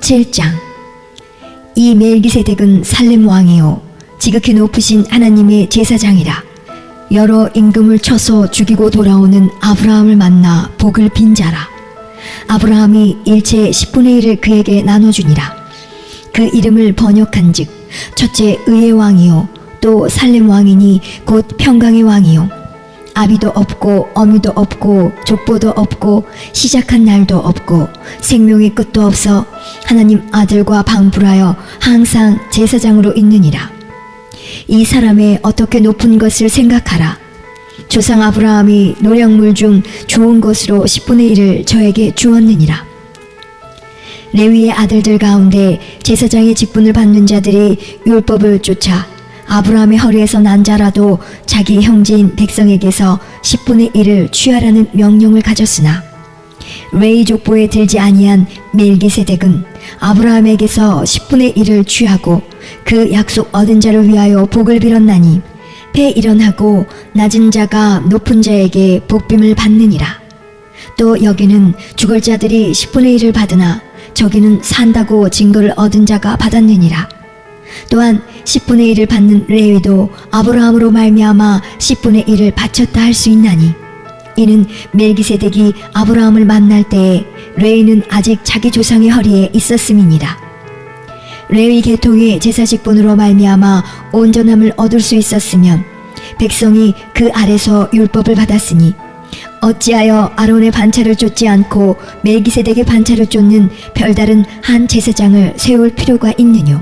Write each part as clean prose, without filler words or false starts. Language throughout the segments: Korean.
7장. 이 멜기세덱은 살렘 왕이요 지극히 높으신 하나님의 제사장이라. 여러 임금을 쳐서 죽이고 돌아오는 아브라함을 만나 복을 빈 자라. 아브라함이 일체의 10분의 1을 그에게 나눠주니라. 그 이름을 번역한즉 첫째 의의 왕이요 또 살렘 왕이니 곧 평강의 왕이요 아비도 없고 어미도 없고 족보도 없고 시작한 날도 없고 생명의 끝도 없어 하나님 아들과 방불하여 항상 제사장으로 있느니라. 이 사람의 어떻게 높은 것을 생각하라. 조상 아브라함이 노량물 중 좋은 것으로 10분의 1을 저에게 주었느니라. 레위의 아들들 가운데 제사장의 직분을 받는 자들이 율법을 쫓아 아브라함의 허리에서 난 자라도 자기 형제인 백성에게서 10분의 1을 취하라는 명령을 가졌으나 레위 족보에 들지 아니한 멜기세덱은 아브라함에게서 10분의 1을 취하고 그 약속 얻은 자를 위하여 복을 빌었나니 패일언하고 낮은 자가 높은 자에게 복빔을 받느니라. 또 여기는 죽을 자들이 10분의 1을 받으나 저기는 산다고 증거를 얻은 자가 받았느니라. 또한 10분의 1을 받는 레위도 아브라함으로 말미암아 10분의 1을 바쳤다 할 수 있나니 이는 멜기세덱이 아브라함을 만날 때에 레위는 아직 자기 조상의 허리에 있었음이니라. 레위 계통의 제사 직분으로 말미암아 온전함을 얻을 수 있었으면 백성이 그 아래서 율법을 받았으니 어찌하여 아론의 반차를 쫓지 않고 멜기세덱의 반차를 쫓는 별다른 한 제사장을 세울 필요가 있느뇨.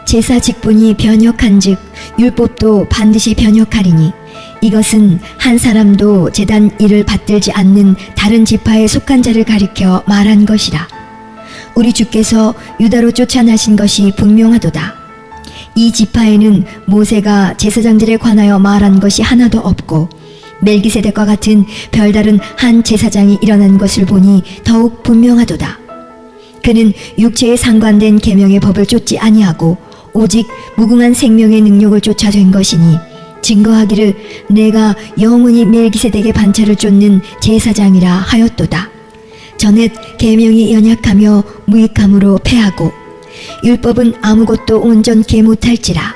제사 직분이 변역한즉 율법도 반드시 변역하리니 이것은 한 사람도 제단 일을 받들지 않는 다른 지파에 속한 자를 가리켜 말한 것이라. 우리 주께서 유다로 쫓아나신 것이 분명하도다. 이 지파에는 모세가 제사장들에 관하여 말한 것이 하나도 없고 멜기세덱과 같은 별다른 한 제사장이 일어난 것을 보니 더욱 분명하도다. 그는 육체에 상관된 계명의 법을 쫓지 아니하고 오직 무궁한 생명의 능력을 쫓아 된 것이니 증거하기를 내가 영원히 멜기세덱의 반차를 쫓는 제사장이라 하였도다. 전에 계명이 연약하며 무익함으로 패하고 율법은 아무것도 온전케 못할지라.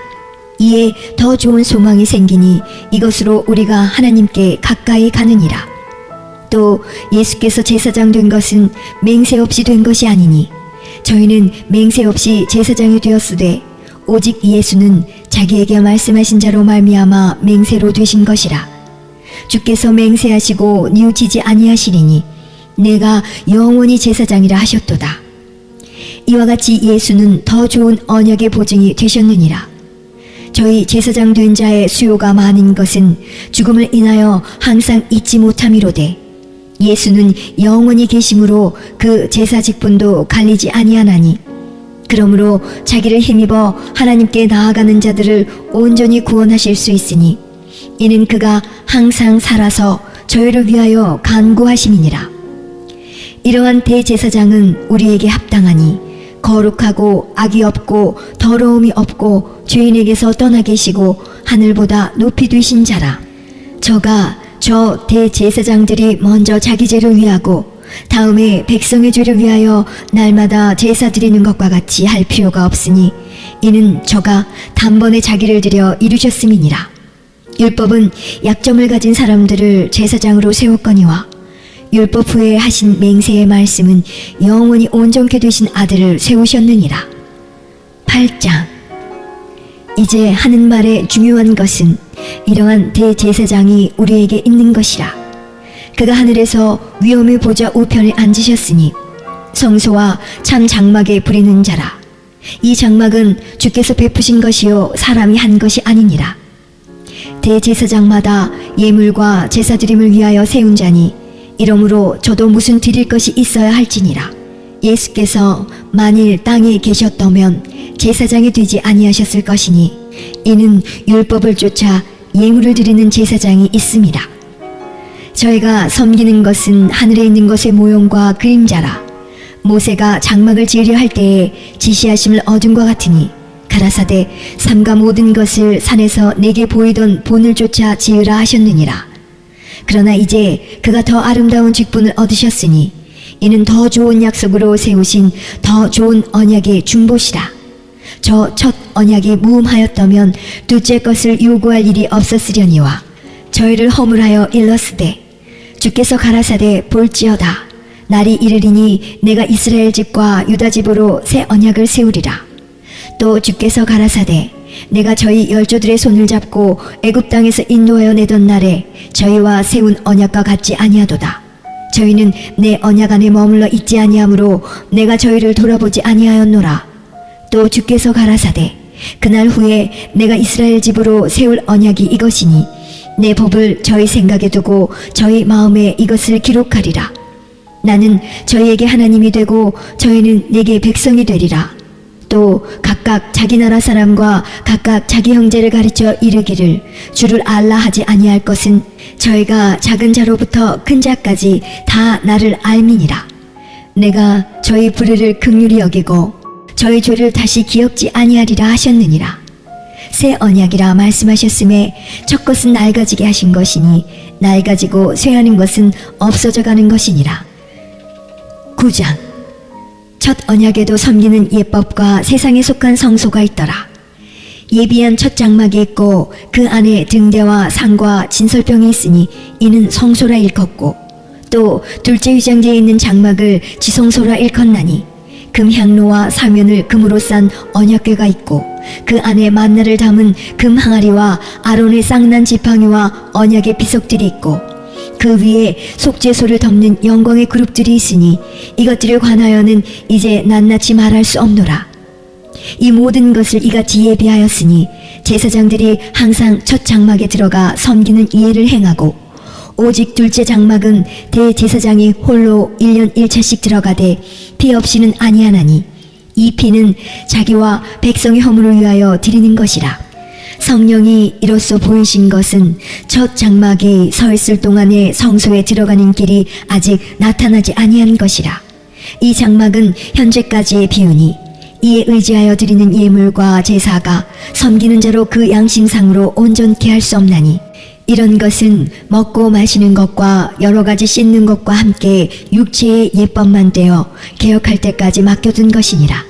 이에 더 좋은 소망이 생기니 이것으로 우리가 하나님께 가까이 가느니라. 또 예수께서 제사장 된 것은 맹세 없이 된 것이 아니니 저희는 맹세 없이 제사장이 되었으되 오직 예수는 자기에게 말씀하신 자로 말미암아 맹세로 되신 것이라. 주께서 맹세하시고 뉘우치지 아니하시리니 내가 영원히 제사장이라 하셨도다. 이와 같이 예수는 더 좋은 언약의 보증이 되셨느니라. 저희 제사장 된 자의 수요가 많은 것은 죽음을 인하여 항상 잊지 못함이로되 예수는 영원히 계심으로 그 제사 직분도 갈리지 아니하나니 그러므로 자기를 힘입어 하나님께 나아가는 자들을 온전히 구원하실 수 있으니 이는 그가 항상 살아서 저희를 위하여 간구하심이니라. 이러한 대제사장은 우리에게 합당하니 거룩하고 악이 없고 더러움이 없고 죄인에게서 떠나 계시고 하늘보다 높이 되신 자라. 저가 저 대제사장들이 먼저 자기 죄를 위하고 다음에 백성의 죄를 위하여 날마다 제사 드리는 것과 같이 할 필요가 없으니 이는 저가 단번에 자기를 드려 이루셨음이니라. 율법은 약점을 가진 사람들을 제사장으로 세웠거니와 율법 후에 하신 맹세의 말씀은 영원히 온전케 되신 아들을 세우셨느니라. 8장. 이제 하는 말의 중요한 것은 이러한 대제사장이 우리에게 있는 것이라. 그가 하늘에서 위엄의 보좌 우편에 앉으셨으니 성소와 참 장막에 부리는 자라. 이 장막은 주께서 베푸신 것이요 사람이 한 것이 아니니라. 대제사장마다 예물과 제사드림을 위하여 세운 자니 이러므로 저도 무슨 드릴 것이 있어야 할지니라. 예수께서 만일 땅에 계셨다면 제사장이 되지 아니하셨을 것이니 이는 율법을 쫓아 예물을 드리는 제사장이 있음이라. 저희가 섬기는 것은 하늘에 있는 것의 모형과 그림자라. 모세가 장막을 지으려 할 때에 지시하심을 얻은 것 같으니 가라사대 삼가 모든 것을 산에서 내게 보이던 본을 쫓아 지으라 하셨느니라. 그러나 이제 그가 더 아름다운 직분을 얻으셨으니 이는 더 좋은 약속으로 세우신 더 좋은 언약의 중보시라. 저 첫 언약이 무음하였다면 둘째 것을 요구할 일이 없었으려니와 저희를 허물하여 일렀으되 주께서 가라사대 볼지어다 날이 이르리니 내가 이스라엘 집과 유다 집으로 새 언약을 세우리라. 또 주께서 가라사대 내가 저희 열조들의 손을 잡고 애굽 땅에서 인도하여 내던 날에 저희와 세운 언약과 같지 아니하도다. 저희는 내 언약 안에 머물러 있지 아니하므로 내가 저희를 돌아보지 아니하였노라. 또 주께서 가라사대 그날 후에 내가 이스라엘 집으로 세울 언약이 이것이니 내 법을 저희 생각에 두고 저희 마음에 이것을 기록하리라. 나는 저희에게 하나님이 되고 저희는 내게 백성이 되리라. 또 각각 자기 나라 사람과 각각 자기 형제를 가르쳐 이르기를 주를 알라 하지 아니할 것은 저희가 작은 자로부터 큰 자까지 다 나를 알미니라. 내가 저희 불의를 긍휼히 여기고 저희 죄를 다시 기억지 아니하리라 하셨느니라. 새 언약이라 말씀하셨음에 첫 것은 낡아지게 하신 것이니 낡아지고 쇠하는 것은 없어져 가는 것이니라. 9장. 첫 언약에도 섬기는 예법과 세상에 속한 성소가 있더라. 예비한 첫 장막이 있고 그 안에 등대와 상과 진설병이 있으니 이는 성소라 일컫고 또 둘째 위장제에 있는 장막을 지성소라 일컫나니 금향로와 사면을 금으로 싼 언약궤가 있고 그 안에 만나를 담은 금 항아리와 아론의 쌍난 지팡이와 언약의 비석들이 있고 그 위에 속죄소를 덮는 영광의 그룹들이 있으니 이것들에 관하여는 이제 낱낱이 말할 수 없노라. 이 모든 것을 이같이 예비하였으니 제사장들이 항상 첫 장막에 들어가 섬기는 이해를 행하고 오직 둘째 장막은 대제사장이 홀로 1년 1차씩 들어가되 피 없이는 아니하나니 이 피는 자기와 백성의 허물을 위하여 드리는 것이라. 성령이 이로써 보이신 것은 첫 장막이 서 있을 동안에 성소에 들어가는 길이 아직 나타나지 아니한 것이라. 이 장막은 현재까지의 비유니 이에 의지하여 드리는 예물과 제사가 섬기는 자로 그 양심상으로 온전케 할 수 없나니 이런 것은 먹고 마시는 것과 여러 가지 씻는 것과 함께 육체의 예법만 되어 개혁할 때까지 맡겨둔 것이니라.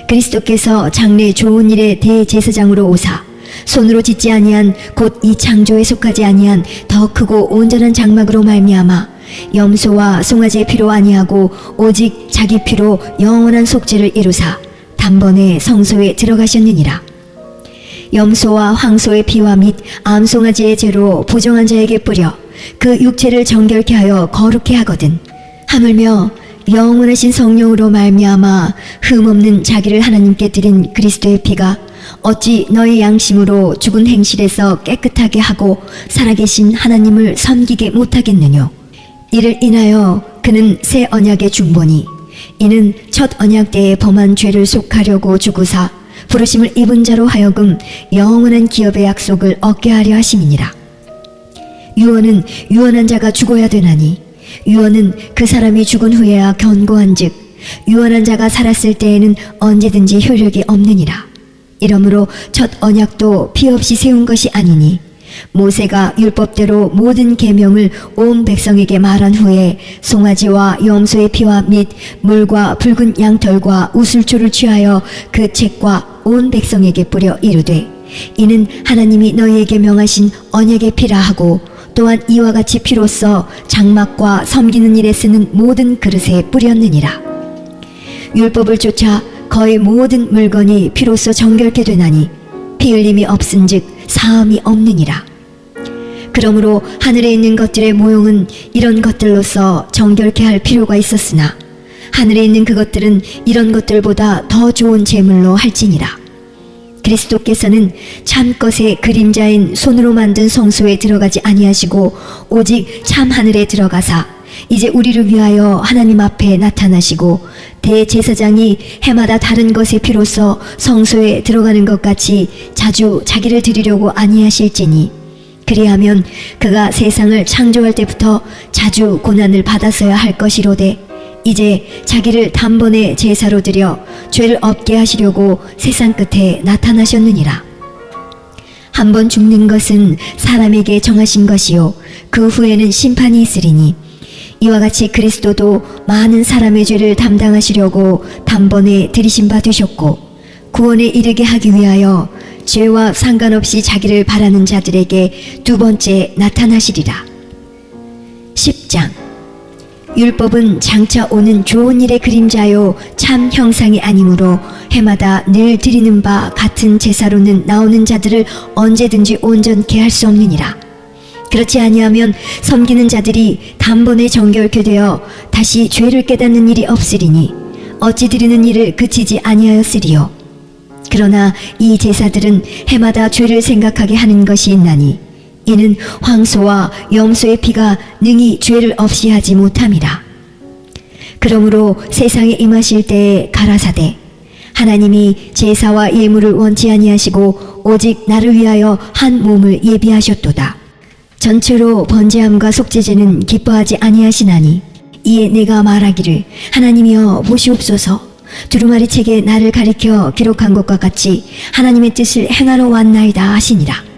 그리스도께서 장래 좋은 일의 대제사장으로 오사 손으로 짓지 아니한 곧 이 창조에 속하지 아니한 더 크고 온전한 장막으로 말미암아 염소와 송아지의 피로 아니하고 오직 자기 피로 영원한 속죄를 이루사 단번에 성소에 들어가셨느니라. 염소와 황소의 피와 및 암송아지의 죄로 부정한 자에게 뿌려 그 육체를 정결케 하여 거룩케 하거든. 하물며 영원하신 성령으로 말미암아 흠없는 자기를 하나님께 드린 그리스도의 피가 어찌 너의 양심으로 죽은 행실에서 깨끗하게 하고 살아계신 하나님을 섬기게 못하겠느뇨. 이를 인하여 그는 새 언약의 중보니 이는 첫 언약 때에 범한 죄를 속하려고 주구사 부르심을 입은 자로 하여금 영원한 기업의 약속을 얻게 하려 하심이니라. 유언은 유언한 자가 죽어야 되나니 유언은 그 사람이 죽은 후에야 견고한즉 유언한 자가 살았을 때에는 언제든지 효력이 없느니라. 이러므로 첫 언약도 피 없이 세운 것이 아니니 모세가 율법대로 모든 계명을 온 백성에게 말한 후에 송아지와 염소의 피와 및 물과 붉은 양털과 우슬초를 취하여 그 책과 온 백성에게 뿌려 이르되 이는 하나님이 너희에게 명하신 언약의 피라 하고 또한 이와 같이 피로써 장막과 섬기는 일에 쓰는 모든 그릇에 뿌렸느니라. 율법을 쫓아 거의 모든 물건이 피로써 정결케 되나니 피 흘림이 없은즉 사함이 없느니라. 그러므로 하늘에 있는 것들의 모형은 이런 것들로서 정결케 할 필요가 있었으나 하늘에 있는 그것들은 이런 것들보다 더 좋은 제물로 할지니라. 그리스도께서는 참것의 그림자인 손으로 만든 성소에 들어가지 아니하시고 오직 참 하늘에 들어가사 이제 우리를 위하여 하나님 앞에 나타나시고 대제사장이 해마다 다른 것의 피로써 성소에 들어가는 것 같이 자주 자기를 드리려고 아니하실지니 그리하면 그가 세상을 창조할 때부터 자주 고난을 받았어야 할 것이로되 이제 자기를 단번에 제사로 드려 죄를 없게 하시려고 세상 끝에 나타나셨느니라. 한번 죽는 것은 사람에게 정하신 것이요 그 후에는 심판이 있으리니 이와 같이 그리스도도 많은 사람의 죄를 담당하시려고 단번에 들이신 바 되셨고 구원에 이르게 하기 위하여 죄와 상관없이 자기를 바라는 자들에게 두 번째 나타나시리라. 10장. 율법은 장차 오는 좋은 일의 그림자요 참 형상이 아니므로 해마다 늘 드리는 바 같은 제사로는 나오는 자들을 언제든지 온전케 할 수 없느니라. 그렇지 아니하면 섬기는 자들이 단번에 정결케 되어 다시 죄를 깨닫는 일이 없으리니 어찌 드리는 일을 그치지 아니하였으리요. 그러나 이 제사들은 해마다 죄를 생각하게 하는 것이 있나니 이는 황소와 염소의 피가 능히 죄를 없이 하지 못함이라. 그러므로 세상에 임하실 때에 가라사대 하나님이 제사와 예물을 원치 아니하시고 오직 나를 위하여 한 몸을 예비하셨도다. 전체로 번제함과 속죄제는 기뻐하지 아니하시나니 이에 내가 말하기를 하나님이여 보시옵소서 두루마리 책에 나를 가리켜 기록한 것과 같이 하나님의 뜻을 행하러 왔나이다 하시니라.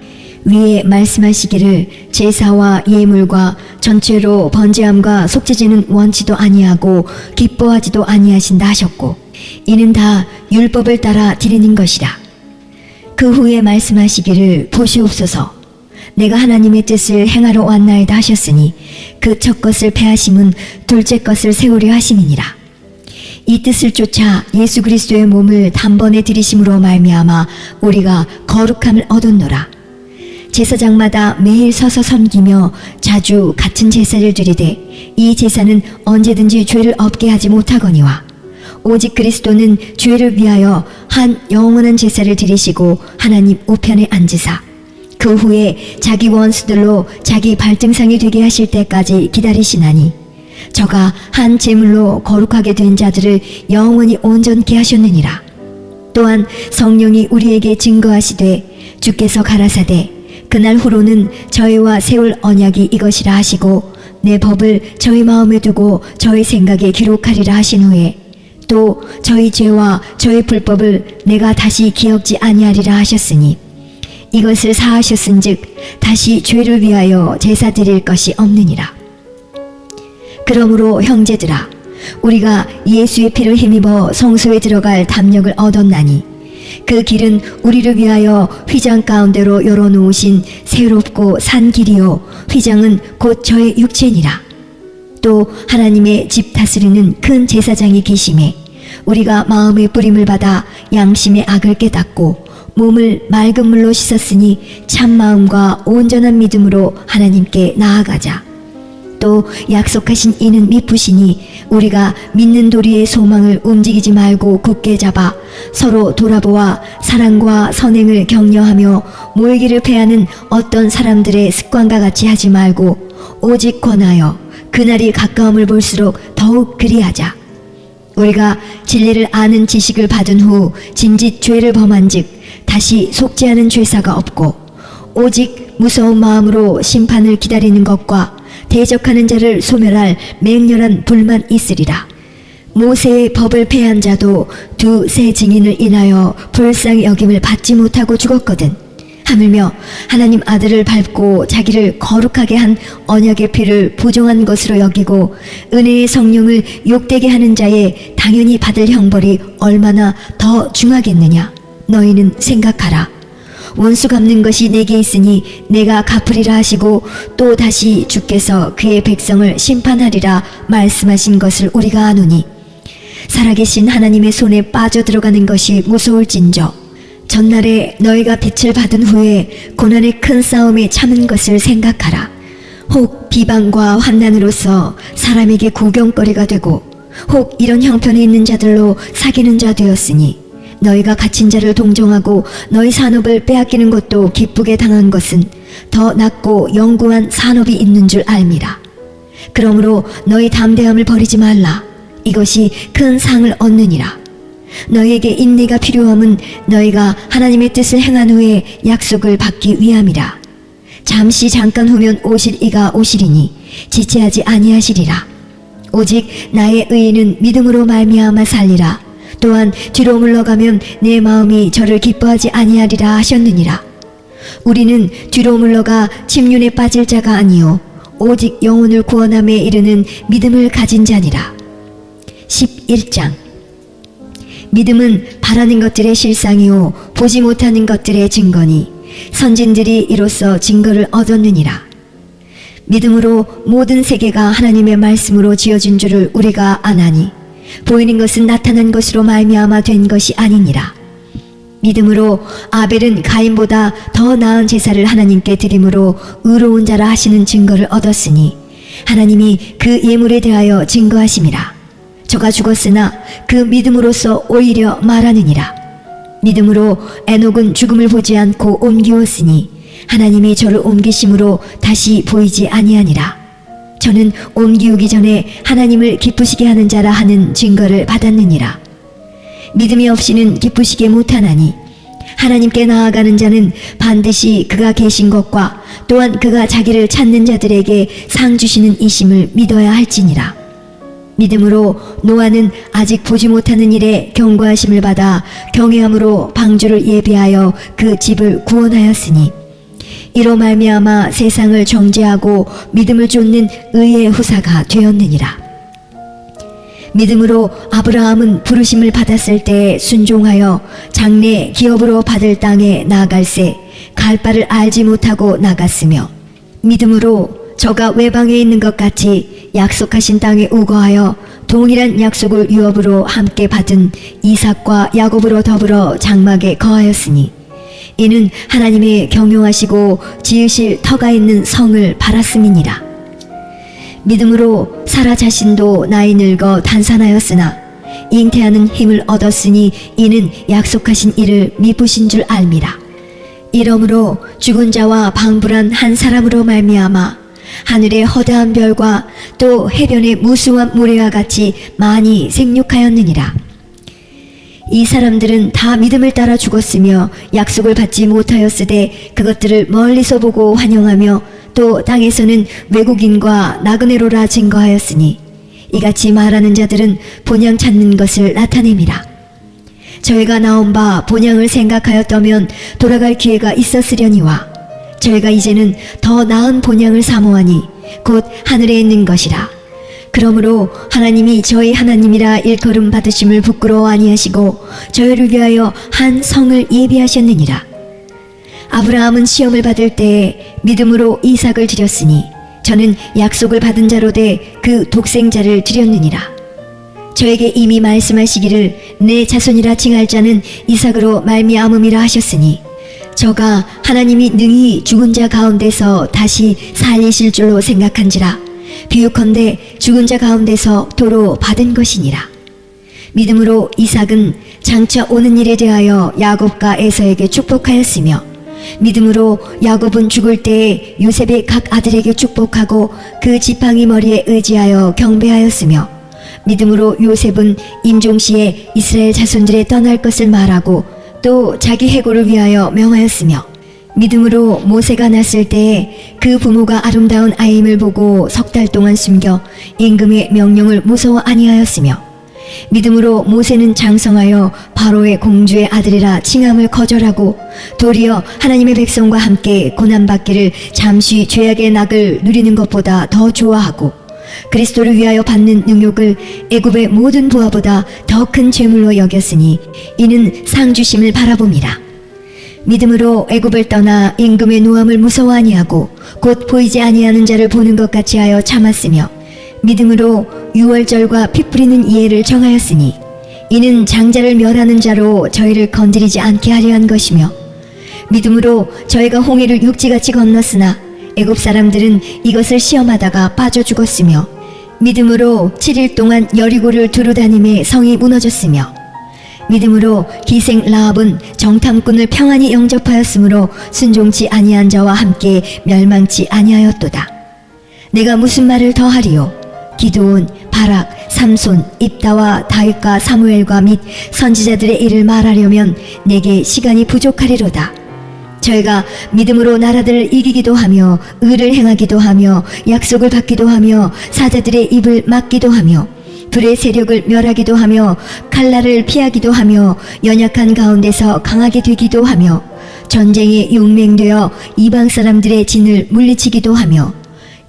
위에 말씀하시기를 제사와 예물과 전체로 번제함과 속죄제는 원치도 아니하고 기뻐하지도 아니하신다 하셨고 이는 다 율법을 따라 드리는 것이라. 그 후에 말씀하시기를 보시옵소서 내가 하나님의 뜻을 행하러 왔나이다 하셨으니 그 첫 것을 패하심은 둘째 것을 세우려 하심이니라. 이 뜻을 쫓아 예수 그리스도의 몸을 단번에 들이심으로 말미암아 우리가 거룩함을 얻었노라. 제사장마다 매일 서서 섬기며 자주 같은 제사를 드리되 이 제사는 언제든지 죄를 없게 하지 못하거니와 오직 그리스도는 죄를 위하여 한 영원한 제사를 드리시고 하나님 우편에 앉으사 그 후에 자기 원수들로 자기 발등상이 되게 하실 때까지 기다리시나니 저가 한 제물로 거룩하게 된 자들을 영원히 온전케 하셨느니라. 또한 성령이 우리에게 증거하시되 주께서 가라사대 그날 후로는 저희와 세울 언약이 이것이라 하시고 내 법을 저희 마음에 두고 저희 생각에 기록하리라 하신 후에 또 저희 죄와 저희 불법을 내가 다시 기억지 아니하리라 하셨으니 이것을 사하셨은즉 다시 죄를 위하여 제사 드릴 것이 없느니라. 그러므로 형제들아 우리가 예수의 피를 힘입어 성소에 들어갈 담력을 얻었나니 그 길은 우리를 위하여 휘장 가운데로 열어놓으신 새롭고 산 길이요 휘장은 곧 저의 육체니라. 또 하나님의 집 다스리는 큰 제사장이 계심에 우리가 마음의 뿌림을 받아 양심의 악을 깨닫고 몸을 맑은 물로 씻었으니 참 마음과 온전한 믿음으로 하나님께 나아가자. 또 약속하신 이는 미쁘시니 우리가 믿는 도리의 소망을 움직이지 말고 굳게 잡아 서로 돌아보아 사랑과 선행을 격려하며 모이기를 패하는 어떤 사람들의 습관과 같이 하지 말고 오직 권하여 그날이 가까움을 볼수록 더욱 그리하자. 우리가 진리를 아는 지식을 받은 후 짐짓 죄를 범한즉 다시 속죄하는 죄사가 없고 오직 무서운 마음으로 심판을 기다리는 것과 대적하는 자를 소멸할 맹렬한 불만 있으리라. 모세의 법을 폐한 자도 두세 증인을 인하여 불쌍히 여김을 받지 못하고 죽었거든. 하물며 하나님 아들을 밟고 자기를 거룩하게 한 언약의 피를 부정한 것으로 여기고 은혜의 성령을 욕되게 하는 자의 당연히 받을 형벌이 얼마나 더 중하겠느냐. 너희는 생각하라. 원수 갚는 것이 내게 있으니 내가 갚으리라 하시고 또 다시 주께서 그의 백성을 심판하리라 말씀하신 것을 우리가 아노니 살아계신 하나님의 손에 빠져들어가는 것이 무서울진저 전날에 너희가 빛을 받은 후에 고난의 큰 싸움에 참은 것을 생각하라. 혹 비방과 환난으로서 사람에게 구경거리가 되고 혹 이런 형편에 있는 자들로 사귀는 자 되었으니 너희가 갇힌 자를 동정하고 너희 산업을 빼앗기는 것도 기쁘게 당한 것은 더 낫고 영구한 산업이 있는 줄 알미라. 그러므로 너희 담대함을 버리지 말라. 이것이 큰 상을 얻느니라. 너희에게 인내가 필요함은 너희가 하나님의 뜻을 행한 후에 약속을 받기 위함이라. 잠시 잠깐 후면 오실 이가 오시리니 지체하지 아니하시리라. 오직 나의 의인은 믿음으로 말미암아 살리라. 또한 뒤로 물러가면 내 마음이 저를 기뻐하지 아니하리라 하셨느니라. 우리는 뒤로 물러가 침륜에 빠질 자가 아니요 오직 영혼을 구원함에 이르는 믿음을 가진 자니라. 11장. 믿음은 바라는 것들의 실상이요 보지 못하는 것들의 증거니 선진들이 이로써 증거를 얻었느니라. 믿음으로 모든 세계가 하나님의 말씀으로 지어진 줄을 우리가 아나니 보이는 것은 나타난 것으로 말미암아 된 것이 아니니라. 믿음으로 아벨은 가인보다 더 나은 제사를 하나님께 드림으로 의로운 자라 하시는 증거를 얻었으니 하나님이 그 예물에 대하여 증거하심이라. 저가 죽었으나 그 믿음으로써 오히려 말하느니라. 믿음으로 에녹은 죽음을 보지 않고 옮기었으니 하나님이 저를 옮기심으로 다시 보이지 아니하니라. 저는 옮기우기 전에 하나님을 기쁘시게 하는 자라 하는 증거를 받았느니라. 믿음이 없이는 기쁘시게 못하나니 하나님께 나아가는 자는 반드시 그가 계신 것과 또한 그가 자기를 찾는 자들에게 상 주시는 이심을 믿어야 할지니라. 믿음으로 노아는 아직 보지 못하는 일에 경고하심을 받아 경외함으로 방주를 예비하여 그 집을 구원하였으니 이로 말미암아 세상을 정죄하고 믿음을 쫓는 의의 후사가 되었느니라. 믿음으로 아브라함은 부르심을 받았을 때 순종하여 장래 기업으로 받을 땅에 나아갈새 갈 바를 알지 못하고 나갔으며 믿음으로 저가 외방에 있는 것 같이 약속하신 땅에 우거하여 동일한 약속을 유업으로 함께 받은 이삭과 야곱으로 더불어 장막에 거하였으니 이는 하나님의 경영하시고 지으실 터가 있는 성을 바랐음이니라. 믿음으로 사라 자신도 나이 늙어 단산하였으나 잉태하는 힘을 얻었으니 이는 약속하신 이를 미쁘신 줄 알미라. 이러므로 죽은 자와 방불한 한 사람으로 말미암아 하늘의 허다한 별과 또 해변의 무수한 모래와 같이 많이 생육하였느니라. 이 사람들은 다 믿음을 따라 죽었으며 약속을 받지 못하였으되 그것들을 멀리서 보고 환영하며 또 땅에서는 외국인과 나그네로라 증거하였으니 이같이 말하는 자들은 본향 찾는 것을 나타냅니다. 저희가 나온 바 본향을 생각하였다면 돌아갈 기회가 있었으려니와 저희가 이제는 더 나은 본향을 사모하니 곧 하늘에 있는 것이라. 그러므로 하나님이 저희 하나님이라 일컬음 받으심을 부끄러워 아니하시고 저희를 위하여 한 성을 예비하셨느니라. 아브라함은 시험을 받을 때에 믿음으로 이삭을 드렸으니 저는 약속을 받은 자로 돼 그 독생자를 드렸느니라. 저에게 이미 말씀하시기를 내 자손이라 칭할 자는 이삭으로 말미암음이라 하셨으니 저가 하나님이 능히 죽은 자 가운데서 다시 살리실 줄로 생각한지라. 비유컨대 죽은 자 가운데서 도로 받은 것이니라. 믿음으로 이삭은 장차 오는 일에 대하여 야곱과 에서에게 축복하였으며 믿음으로 야곱은 죽을 때에 요셉의 각 아들에게 축복하고 그 지팡이 머리에 의지하여 경배하였으며 믿음으로 요셉은 임종시에 이스라엘 자손들의 떠날 것을 말하고 또 자기 해고를 위하여 명하였으며 믿음으로 모세가 났을 때에 그 부모가 아름다운 아임을 보고 석 달 동안 숨겨 임금의 명령을 무서워 아니하였으며 믿음으로 모세는 장성하여 바로의 공주의 아들이라 칭함을 거절하고 도리어 하나님의 백성과 함께 고난받기를 잠시 죄악의 낙을 누리는 것보다 더 좋아하고 그리스도를 위하여 받는 능욕을 애굽의 모든 부하보다 더 큰 죄물로 여겼으니 이는 상 주심을 바라봅니다. 믿음으로 애굽을 떠나 임금의 노함을 무서워 아니하고 곧 보이지 아니하는 자를 보는 것 같이 하여 참았으며 믿음으로 유월절과 피 뿌리는 이해를 정하였으니 이는 장자를 멸하는 자로 저희를 건드리지 않게 하려 한 것이며 믿음으로 저희가 홍해를 육지같이 건넜으나 애굽 사람들은 이것을 시험하다가 빠져 죽었으며 믿음으로 7일 동안 여리고를 두루 다님에 성이 무너졌으며 믿음으로 기생 라합은 정탐꾼을 평안히 영접하였으므로 순종치 아니한 자와 함께 멸망치 아니하였도다. 내가 무슨 말을 더하리요? 기드온, 바락, 삼손, 입다와 다윗과 사무엘과 및 선지자들의 일을 말하려면 내게 시간이 부족하리로다. 저희가 믿음으로 나라들을 이기기도 하며 의를 행하기도 하며 약속을 받기도 하며 사자들의 입을 막기도 하며 불의 세력을 멸하기도 하며 칼날을 피하기도 하며 연약한 가운데서 강하게 되기도 하며 전쟁에 용맹되어 이방 사람들의 진을 물리치기도 하며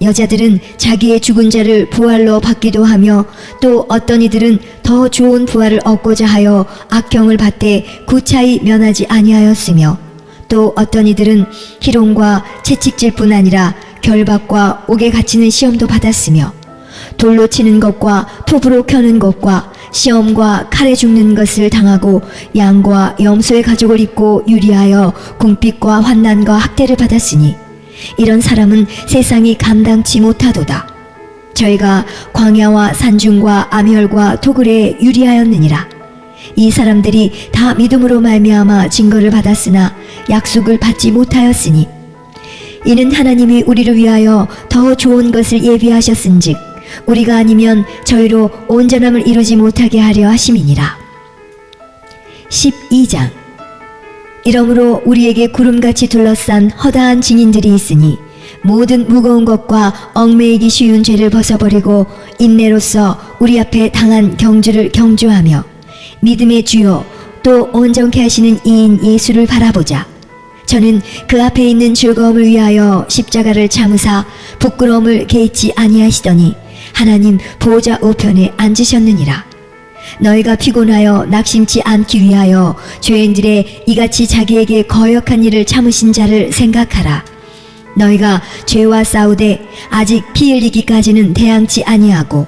여자들은 자기의 죽은 자를 부활로 받기도 하며 또 어떤 이들은 더 좋은 부활을 얻고자 하여 악경을 받되 구차히 면하지 아니하였으며 또 어떤 이들은 희롱과 채찍질뿐 아니라 결박과 옥에 갇히는 시험도 받았으며 돌로 치는 것과 톱으로 켜는 것과 시험과 칼에 죽는 것을 당하고 양과 염소의 가죽을 입고 유리하여 궁핍과 환난과 학대를 받았으니 이런 사람은 세상이 감당치 못하도다. 저희가 광야와 산중과 암혈과 토굴에 유리하였느니라. 이 사람들이 다 믿음으로 말미암아 증거를 받았으나 약속을 받지 못하였으니 이는 하나님이 우리를 위하여 더 좋은 것을 예비하셨은즉 우리가 아니면 저희로 온전함을 이루지 못하게 하려 하심이니라. 12장. 이러므로 우리에게 구름같이 둘러싼 허다한 증인들이 있으니 모든 무거운 것과 얽매이기 쉬운 죄를 벗어버리고 인내로써 우리 앞에 당한 경주를 경주하며 믿음의 주요 또 온전케 하시는 이인 예수를 바라보자. 저는 그 앞에 있는 즐거움을 위하여 십자가를 참으사 부끄러움을 개의치 아니하시더니 하나님 보좌 우편에 앉으셨느니라. 너희가 피곤하여 낙심치 않기 위하여 죄인들의 이같이 자기에게 거역한 일을 참으신 자를 생각하라. 너희가 죄와 싸우되 아직 피 흘리기까지는 대항치 아니하고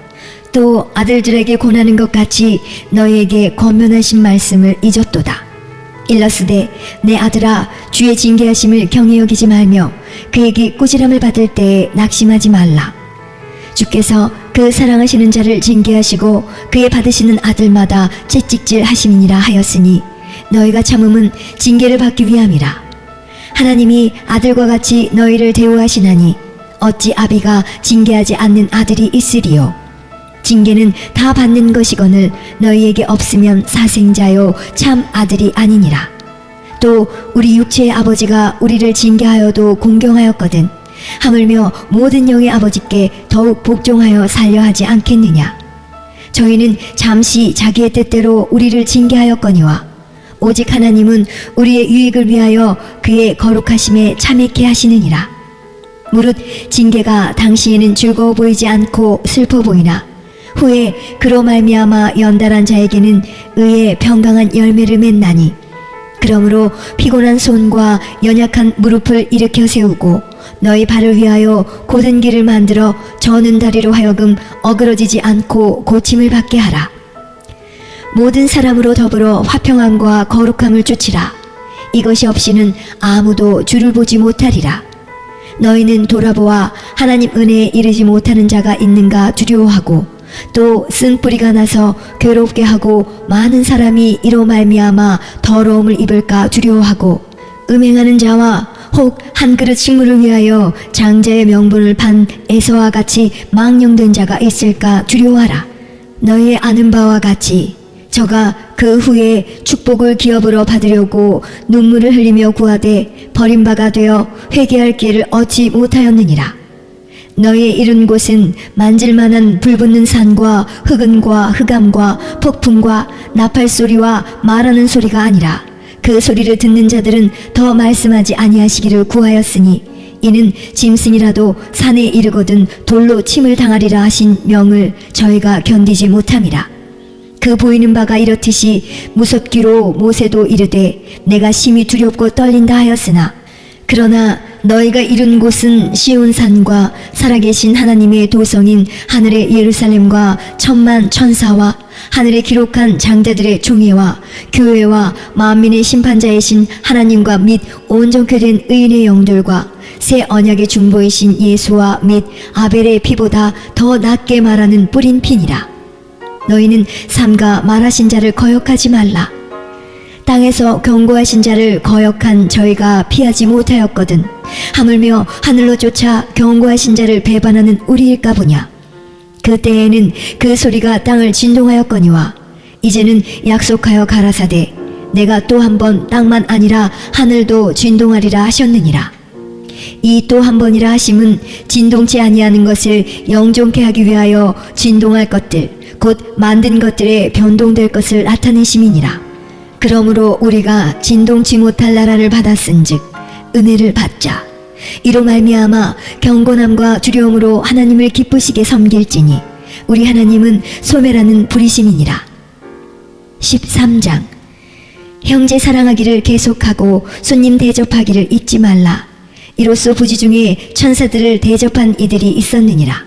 또 아들들에게 권하는 것 같이 너희에게 권면하신 말씀을 잊었도다. 일러스되 내 아들아 주의 징계하심을 경히 여기지 말며 그에게 꾸지람을 받을 때에 낙심하지 말라. 주께서 그 사랑하시는 자를 징계하시고 그의 받으시는 아들마다 채찍질 하심이니라 하였으니 너희가 참음은 징계를 받기 위함이라. 하나님이 아들과 같이 너희를 대우하시나니 어찌 아비가 징계하지 않는 아들이 있으리요. 징계는 다 받는 것이거늘 너희에게 없으면 사생자요 참 아들이 아니니라. 또 우리 육체의 아버지가 우리를 징계하여도 공경하였거든 하물며 모든 영의 아버지께 더욱 복종하여 살려 하지 않겠느냐. 저희는 잠시 자기의 뜻대로 우리를 징계하였거니와 오직 하나님은 우리의 유익을 위하여 그의 거룩하심에 참회케 하시느니라. 무릇 징계가 당시에는 즐거워 보이지 않고 슬퍼 보이나 후에 그로 말미암아 연달한 자에게는 의의 평강한 열매를 맺나니 그러므로 피곤한 손과 연약한 무릎을 일으켜 세우고 너희 발을 위하여 곧은 길을 만들어 저는 다리로 하여금 어그러지지 않고 고침을 받게 하라. 모든 사람으로 더불어 화평함과 거룩함을 쫓으라. 이것이 없이는 아무도 주를 보지 못하리라. 너희는 돌아보아 하나님 은혜에 이르지 못하는 자가 있는가 두려워하고 또 쓴뿌리가 나서 괴롭게 하고 많은 사람이 이로 말미암아 더러움을 입을까 두려워하고 음행하는 자와 혹 한 그릇 식물을 위하여 장자의 명분을 판 에서와 같이 망령된 자가 있을까 두려워하라. 너희의 아는 바와 같이 저가 그 후에 축복을 기업으로 받으려고 눈물을 흘리며 구하되 버림바가 되어 회개할 기회를 얻지 못하였느니라. 너희의 이른 곳은 만질만한 불붙는 산과 흑은과 흑암과 폭풍과 나팔소리와 말하는 소리가 아니라 그 소리를 듣는 자들은 더 말씀하지 아니하시기를 구하였으니 이는 짐승이라도 산에 이르거든 돌로 침을 당하리라 하신 명을 저희가 견디지 못함이라. 그 보이는 바가 이렇듯이 무섭기로 모세도 이르되 내가 심히 두렵고 떨린다 하였으나 그러나 너희가 이른 곳은 시온산과 살아계신 하나님의 도성인 하늘의 예루살렘과 천만 천사와 하늘에 기록한 장자들의 총회와 교회와 만민의 심판자이신 하나님과 및 온전케 된 의인의 영들과 새 언약의 중보이신 예수와 및 아벨의 피보다 더 낫게 말하는 뿌린 피니라. 너희는 삼가 말하신 자를 거역하지 말라. 땅에서 경고하신 자를 거역한 저희가 피하지 못하였거든 하물며 하늘로 쫓아 경고하신 자를 배반하는 우리일까 보냐. 그때에는 그 소리가 땅을 진동하였거니와 이제는 약속하여 가라사대 내가 또 한 번 땅만 아니라 하늘도 진동하리라 하셨느니라. 이 또 한 번이라 하심은 진동치 아니하는 것을 영존케 하기 위하여 진동할 것들 곧 만든 것들에 변동될 것을 나타내심이니라. 그러므로 우리가 진동치 못할 나라를 받았은즉 은혜를 받자. 이로 말미암아 경건함과 두려움으로 하나님을 기쁘시게 섬길지니 우리 하나님은 소멸하는 불이심이니라. 13장. 형제 사랑하기를 계속하고 손님 대접하기를 잊지 말라. 이로써 부지 중에 천사들을 대접한 이들이 있었느니라.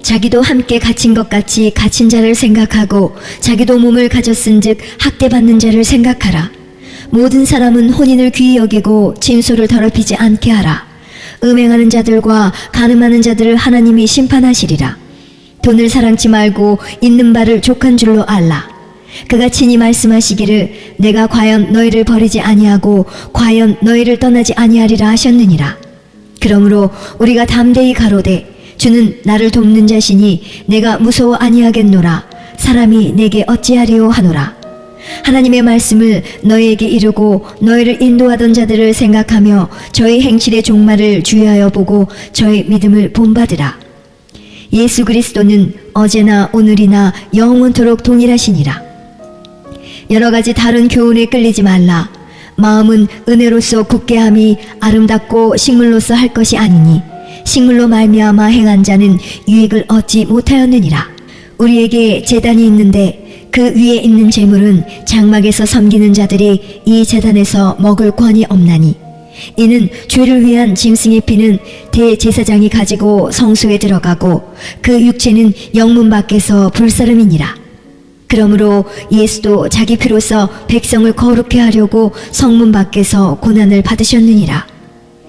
자기도 함께 갇힌 것 같이 갇힌 자를 생각하고 자기도 몸을 가졌은즉 학대받는 자를 생각하라. 모든 사람은 혼인을 귀히 여기고 진소를 더럽히지 않게 하라. 음행하는 자들과 간음하는 자들을 하나님이 심판하시리라. 돈을 사랑치 말고 있는 바를 족한 줄로 알라. 그가 친히 말씀하시기를 내가 과연 너희를 버리지 아니하고 과연 너희를 떠나지 아니하리라 하셨느니라. 그러므로 우리가 담대히 가로되 주는 나를 돕는 자시니 내가 무서워 아니하겠노라. 사람이 내게 어찌하리요 하노라. 하나님의 말씀을 너희에게 이루고 너희를 인도하던 자들을 생각하며 저희 행실의 종말을 주의하여 보고 저희 믿음을 본받으라. 예수 그리스도는 어제나 오늘이나 영원토록 동일하시니라. 여러 가지 다른 교훈에 끌리지 말라. 마음은 은혜로서 굳게함이 아름답고 식물로서 할 것이 아니니 식물로 말미암아 행한 자는 유익을 얻지 못하였느니라. 우리에게 제단이 있는데 그 위에 있는 제물은 장막에서 섬기는 자들이 이 제단에서 먹을 권이 없나니 이는 죄를 위한 짐승의 피는 대제사장이 가지고 성소에 들어가고 그 육체는 영문 밖에서 불사름이니라. 그러므로 예수도 자기 피로써 백성을 거룩해 하려고 성문 밖에서 고난을 받으셨느니라.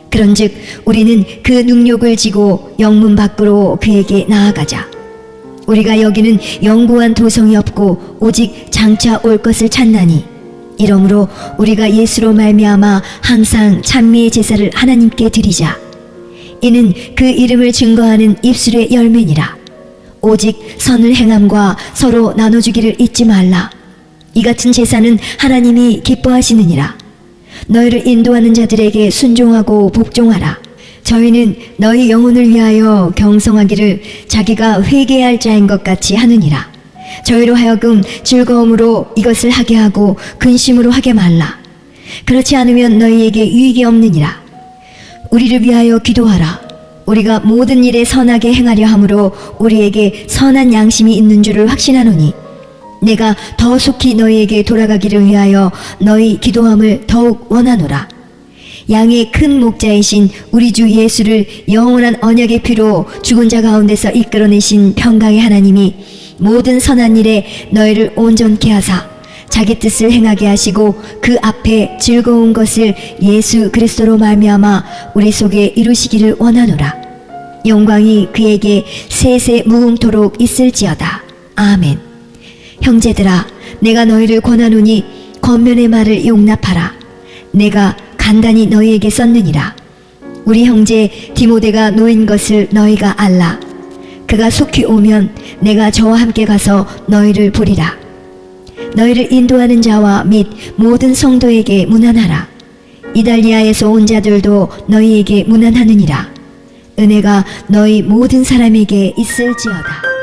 그런즉 우리는 그 능욕을 지고 영문 밖으로 그에게 나아가자. 우리가 여기는 영구한 도성이 없고 오직 장차 올 것을 찾나니 이러므로 우리가 예수로 말미암아 항상 찬미의 제사를 하나님께 드리자. 이는 그 이름을 증거하는 입술의 열매니라. 오직 선을 행함과 서로 나눠주기를 잊지 말라. 이 같은 제사는 하나님이 기뻐하시느니라. 너희를 인도하는 자들에게 순종하고 복종하라. 저희는 너희 영혼을 위하여 경성하기를 자기가 회개할 자인 것 같이 하느니라. 저희로 하여금 즐거움으로 이것을 하게 하고 근심으로 하게 말라. 그렇지 않으면 너희에게 유익이 없느니라. 우리를 위하여 기도하라. 우리가 모든 일에 선하게 행하려 함으로 우리에게 선한 양심이 있는 줄을 확신하노니 내가 더 속히 너희에게 돌아가기를 위하여 너희 기도함을 더욱 원하노라. 양의 큰 목자이신 우리 주 예수를 영원한 언약의 피로 죽은 자 가운데서 이끌어내신 평강의 하나님이 모든 선한 일에 너희를 온전케 하사 자기 뜻을 행하게 하시고 그 앞에 즐거운 것을 예수 그리스도로 말미암아 우리 속에 이루시기를 원하노라. 영광이 그에게 세세 무궁토록 있을지어다. 아멘. 형제들아, 내가 너희를 권하노니 권면의 말을 용납하라. 내가 간단히 너희에게 썼느니라. 우리 형제 디모데가 놓인 것을 너희가 알라. 그가 속히 오면 내가 저와 함께 가서 너희를 보리라. 너희를 인도하는 자와 및 모든 성도에게 문안하라. 이달리아에서 온 자들도 너희에게 문안하느니라. 은혜가 너희 모든 사람에게 있을지어다.